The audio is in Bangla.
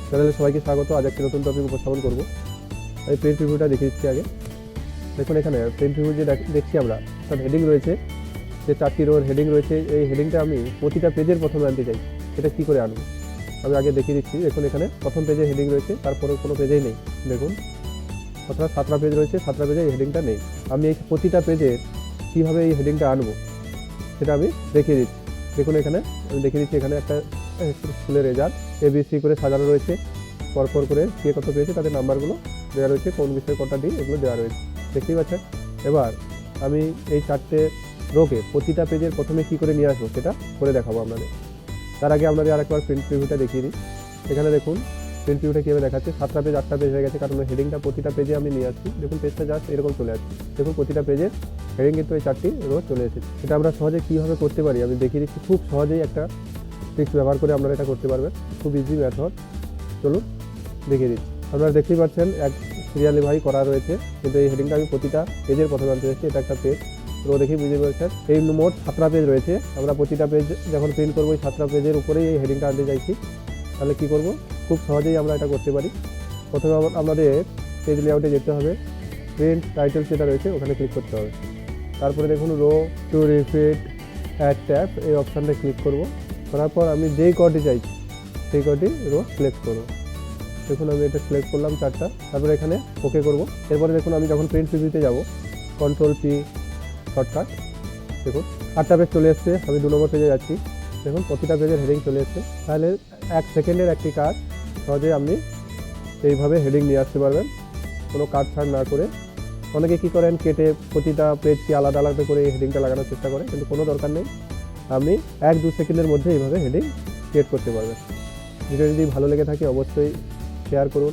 চ্যানেলে সবাইকে স্বাগত। আজ একটি নতুন টপিক উপস্থাপন করব। আমি প্রিন্ট রিভিউটা দেখিয়ে দিচ্ছি আগে। দেখুন এখানে প্রিন্ট রিভিউ যে দেখছি আমরা, অর্থাৎ হেডিং রয়েছে, যে 4টি রোর হেডিং রয়েছে। এই হেডিংটা আমি প্রতিটা পেজের প্রথমে আনতে চাই। এটা কী করে আনবো আমি আগে দেখিয়ে দিচ্ছি। দেখুন এখানে প্রথম পেজে হেডিং রয়েছে, তারপরে কোনো পেজেই নেই। দেখুন, অর্থাৎ 7টা পেজ রয়েছে, 7টা পেজে এই হেডিংটা নেই। আমি এই প্রতিটা পেজে কীভাবে এই হেডিংটা আনবো সেটা আমি দেখিয়ে দিচ্ছি। দেখুন এখানে আমি দেখিয়ে দিচ্ছি, এখানে একটা স্কুলের রেজাল্ট ABC করে সাজানো রয়েছে, পরপর করে কে কত পেয়েছে তাদের নাম্বারগুলো দেওয়া রয়েছে, কোন বিষয়ে কটা দিই এগুলো দেওয়া রয়েছে, দেখতেই পাচ্ছেন। এবার আমি এই 4টে রোকে প্রতিটা পেজের প্রথমে কী করে নিয়ে আসবো সেটা করে দেখাবো আপনাদের। তার আগে আপনাদের আরেকবার প্রিন্ট প্রিভিউটা দেখিয়ে দিই। এখানে দেখুন প্রিন্ট প্রিভিউটা কীভাবে দেখাচ্ছে। 7টা পেজ 8টা পেজ হয়ে গেছে, কারণ হেডিংটা প্রতিটা পেজে আমি নিয়ে আসছি। দেখুন পেজটা জাস্ট এরকম চলে আসছে। দেখুন প্রতিটা পেজের হেডিং কিন্তু এই 4টি রো চলে এসেছে। এটা আমরা সহজে কীভাবে করতে পারি আমি দেখিয়ে দিচ্ছি। খুব সহজেই একটা ট্রিক্স ব্যবহার করে আপনারা এটা করতে পারবেন, খুব ইজি মেথড। চলুন দেখিয়ে দিচ্ছি। আপনারা দেখতেই পাচ্ছেন এক সিরিয়ালি ভাই করা রয়েছে, কিন্তু এই হেডিংটা আমি প্রতিটা পেজের প্রথমে আনতে এসেছি। এটা একটা পেজ রো দেখেই বুঝতে পারছেন। এই মোট 7টা পেজ রয়েছে। আমরা প্রতিটা পেজ যখন প্রিন্ট করবো এই 7টা পেজের উপরেই এই হেডিংটা আনতে চাইছি। তাহলে কী করব, খুব সহজেই আমরা এটা করতে পারি। প্রথমে আমাদের পেজ লেআউটে যেতে হবে, প্রিন্ট টাইটেল যেটা রয়েছে ওখানে ক্লিক করতে হবে। তারপরে দেখুন row to repeat at top এই অপশানটা ক্লিক করব। করার পর আমি যেই কটি চাইছি সেই কটি রো সিলেক্ট করব। দেখুন আমি এটা সিলেক্ট করলাম 4টা, তারপরে এখানে ওকে করব। এরপরে দেখুন আমি যখন প্রিন্ট প্রিভিউতে যাব, Ctrl+P শর্টকাট। দেখুন 8টা পেজ চলে এসছে, আমি 2 নম্বর পেজে যাচ্ছি। দেখুন প্রতিটা পেজের হেডিং চলে এসছে। তাহলে 1 সেকেন্ডের একটি কাজ, সহজে আপনি এইভাবে হেডিং নিয়ে আসতে পারবেন কোনো কাটছাড় না করে। অনেকে কী করেন, কেটে প্রতিটা পেজকে আলাদা আলাদা করে এই হেডিংটা লাগানোর চেষ্টা করে, কিন্তু কোনো দরকার নেই। আপনি 1-2 সেকেন্ডের মধ্যে এইভাবে হেডিং ক্রিয়েট করতে পারবেন। ভিডিও যদি ভালো লেগে থাকে অবশ্যই শেয়ার করুন,